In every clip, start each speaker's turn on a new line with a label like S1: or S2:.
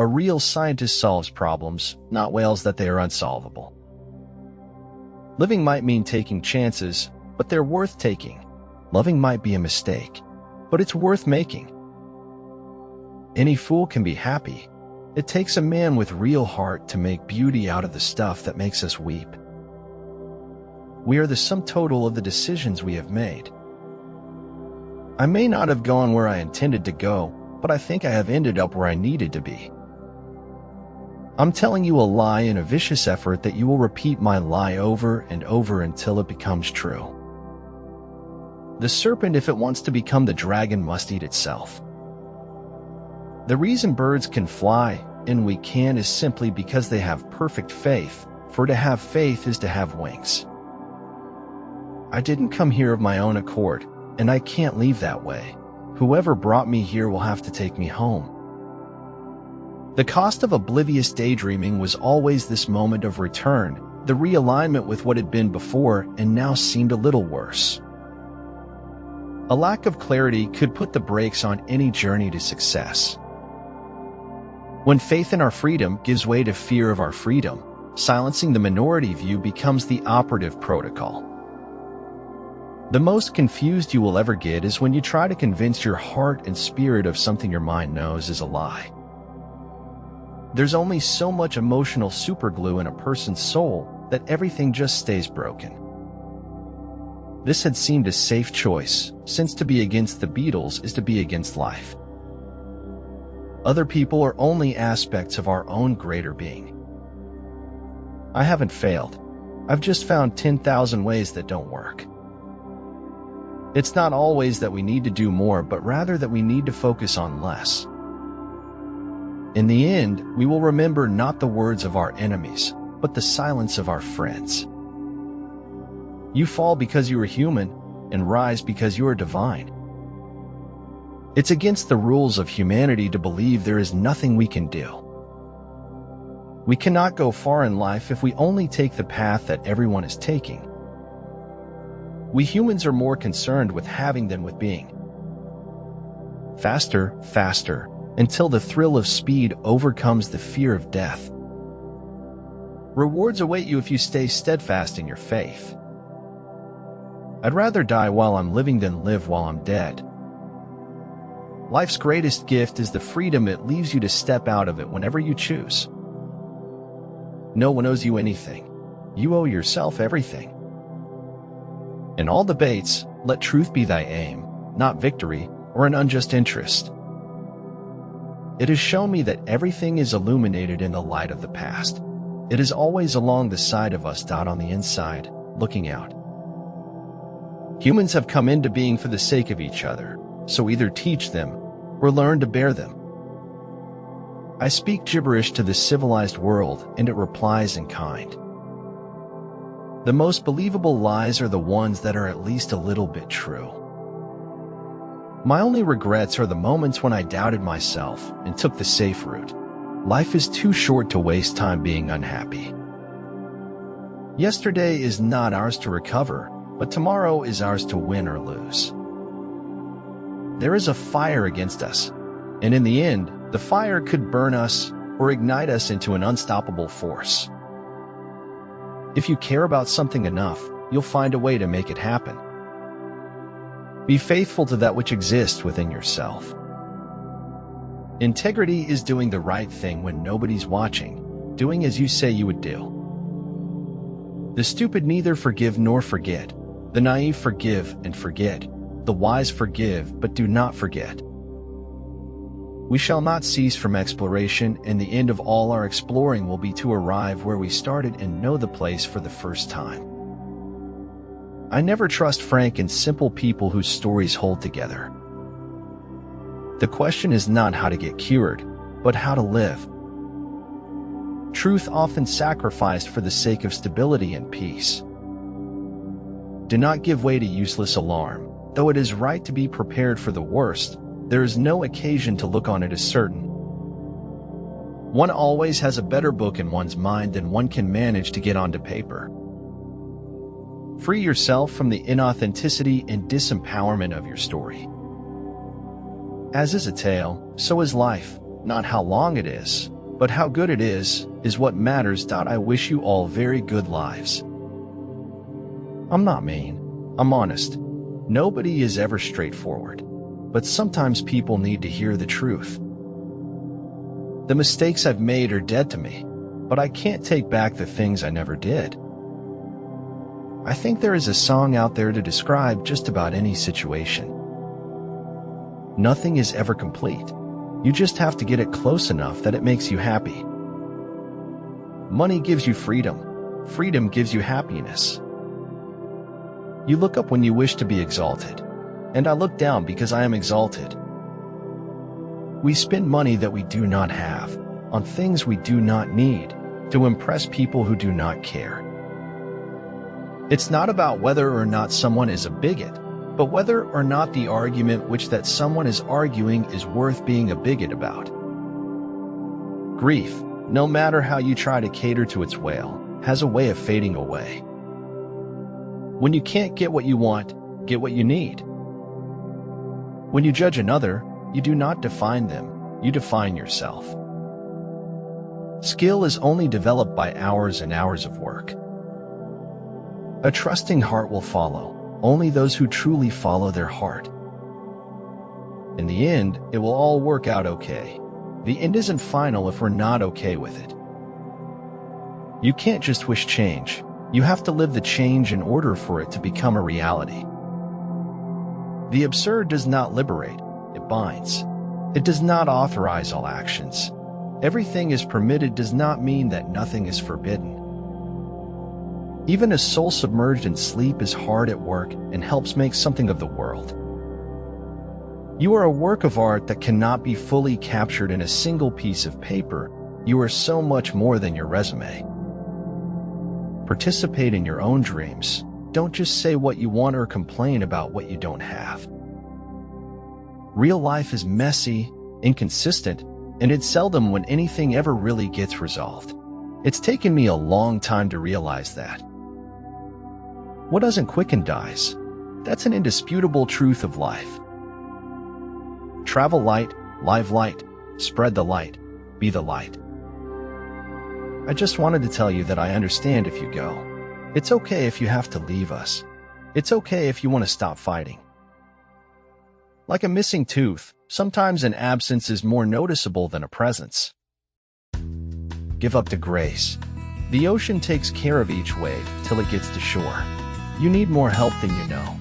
S1: A real scientist solves problems, not wails that they are unsolvable. Living might mean taking chances, but they're worth taking. Loving might be a mistake, but it's worth making. Any fool can be happy. It takes a man with real heart to make beauty out of the stuff that makes us weep. We are the sum total of the decisions we have made. I may not have gone where I intended to go, but I think I have ended up where I needed to be. I'm telling you a lie in a vicious effort that you will repeat my lie over and over until it becomes true. The serpent, if it wants to become the dragon, must eat itself. The reason birds can fly and we can is simply because they have perfect faith, for to have faith is to have wings. I didn't come here of my own accord, and I can't leave that way. Whoever brought me here will have to take me home. The cost of oblivious daydreaming was always this moment of return, the realignment with what had been before and now seemed a little worse. A lack of clarity could put the brakes on any journey to success. When faith in our freedom gives way to fear of our freedom, silencing the minority view becomes the operative protocol. The most confused you will ever get is when you try to convince your heart and spirit of something your mind knows is a lie. There's only so much emotional superglue in a person's soul that everything just stays broken. This had seemed a safe choice, since to be against the Beatles is to be against life. Other people are only aspects of our own greater being. I haven't failed. I've just found 10,000 ways that don't work. It's not always that we need to do more, but rather that we need to focus on less. In the end, we will remember not the words of our enemies, but the silence of our friends. You fall because you are human, and rise because you are divine. It's against the rules of humanity to believe there is nothing we can do. We cannot go far in life if we only take the path that everyone is taking. We humans are more concerned with having than with being. Faster, faster, until the thrill of speed overcomes the fear of death. Rewards await you if you stay steadfast in your faith. I'd rather die while I'm living than live while I'm dead. Life's greatest gift is the freedom it leaves you to step out of it whenever you choose. No one owes you anything. You owe yourself everything. In all debates, let truth be thy aim, not victory or an unjust interest. It has shown me that everything is illuminated in the light of the past. It is always along the side of us, on the inside, looking out. Humans have come into being for the sake of each other, so either teach them or learn to bear them. I speak gibberish to the civilized world, and it replies in kind. The most believable lies are the ones that are at least a little bit true. My only regrets are the moments when I doubted myself and took the safe route. Life is too short to waste time being unhappy. Yesterday is not ours to recover, but tomorrow is ours to win or lose. There is a fire against us, and in the end, the fire could burn us or ignite us into an unstoppable force. If you care about something enough, you'll find a way to make it happen. Be faithful to that which exists within yourself. Integrity is doing the right thing when nobody's watching, doing as you say you would do. The stupid neither forgive nor forget. The naive forgive and forget. The wise forgive but do not forget. We shall not cease from exploration, and the end of all our exploring will be to arrive where we started and know the place for the first time. I never trust frank and simple people whose stories hold together. The question is not how to get cured, but how to live. Truth often sacrificed for the sake of stability and peace. Do not give way to useless alarm. Though it is right to be prepared for the worst, there is no occasion to look on it as certain. One always has a better book in one's mind than one can manage to get onto paper. Free yourself from the inauthenticity and disempowerment of your story. As is a tale, so is life. Not how long it is, but how good it is what matters. I wish you all very good lives. I'm not mean. I'm honest. Nobody is ever straightforward, but sometimes people need to hear the truth. The mistakes I've made are dead to me, but I can't take back the things I never did. I think there is a song out there to describe just about any situation. Nothing is ever complete. You just have to get it close enough that it makes you happy. Money gives you freedom. Freedom gives you happiness. You look up when you wish to be exalted, and I look down because I am exalted. We spend money that we do not have on things we do not need to impress people who do not care. It's not about whether or not someone is a bigot, but whether or not the argument which that someone is arguing is worth being a bigot about. Grief, no matter how you try to cater to its wail, has a way of fading away. When you can't get what you want, get what you need. When you judge another, you do not define them, you define yourself. Skill is only developed by hours and hours of work. A trusting heart will follow only those who truly follow their heart. In the end, it will all work out okay. The end isn't final if we're not okay with it. You can't just wish change. You have to live the change in order for it to become a reality. The absurd does not liberate, it binds. It does not authorize all actions. Everything is permitted does not mean that nothing is forbidden. Even a soul submerged in sleep is hard at work and helps make something of the world. You are a work of art that cannot be fully captured in a single piece of paper. You are so much more than your resume. Participate in your own dreams. Don't just say what you want or complain about what you don't have. Real life is messy, inconsistent, and it's seldom when anything ever really gets resolved. It's taken me a long time to realize that. What doesn't quicken dies. That's an indisputable truth of life. Travel light, live light, spread the light, be the light. I just wanted to tell you that I understand if you go. It's okay if you have to leave us. It's okay if you want to stop fighting. Like a missing tooth, sometimes an absence is more noticeable than a presence. Give up to grace. The ocean takes care of each wave till it gets to shore. You need more help than you know.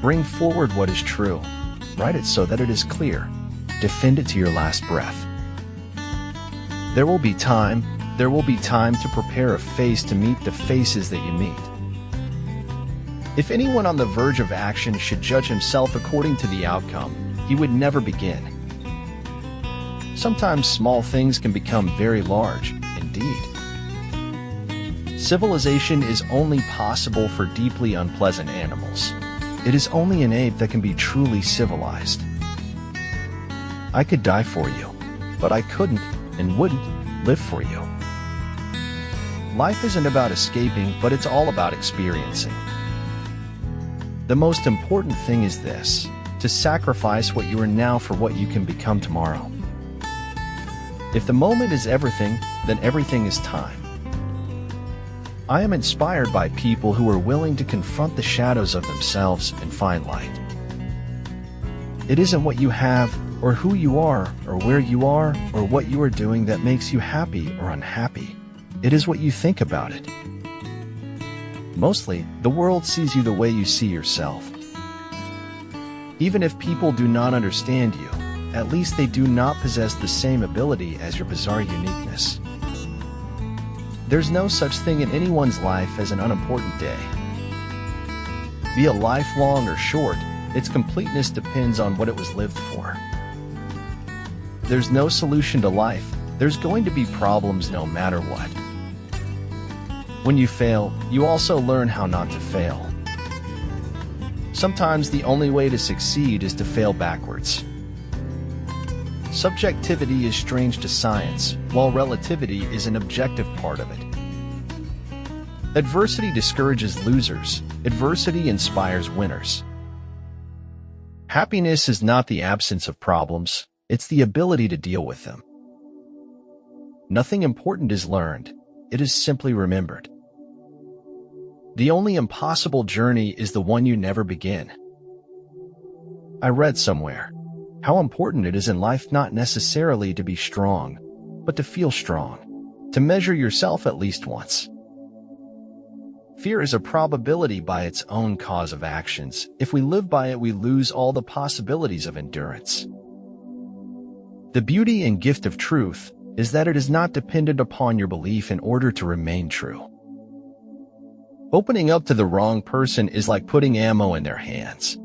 S1: Bring forward what is true. Write it so that it is clear. Defend it to your last breath. There will be time to prepare a face to meet the faces that you meet. If anyone on the verge of action should judge himself according to the outcome, he would never begin. Sometimes small things can become very large, indeed. Civilization is only possible for deeply unpleasant animals. It is only an ape that can be truly civilized. I could die for you, but I couldn't and wouldn't live for you. Life isn't about escaping, but it's all about experiencing. The most important thing is this: to sacrifice what you are now for what you can become tomorrow. If the moment is everything, then everything is time. I am inspired by people who are willing to confront the shadows of themselves and find light. It isn't what you have, or who you are, or where you are, or what you are doing that makes you happy or unhappy. It is what you think about it. Mostly, the world sees you the way you see yourself. Even if people do not understand you, at least they do not possess the same ability as your bizarre uniqueness. There's no such thing in anyone's life as an unimportant day. Be it lifelong or short, its completeness depends on what it was lived for. There's no solution to life. There's going to be problems no matter what. When you fail, you also learn how not to fail. Sometimes the only way to succeed is to fail backwards. Subjectivity is strange to science, while relativity is an objective part of it. Adversity discourages losers. Adversity inspires winners. Happiness is not the absence of problems. It's the ability to deal with them. Nothing important is learned. It is simply remembered. The only impossible journey is the one you never begin. I read somewhere how important it is in life not necessarily to be strong, but to feel strong, to measure yourself at least once. Fear is a probability by its own cause of actions. If we live by it, we lose all the possibilities of endurance. The beauty and gift of truth is that it is not dependent upon your belief in order to remain true. Opening up to the wrong person is like putting ammo in their hands.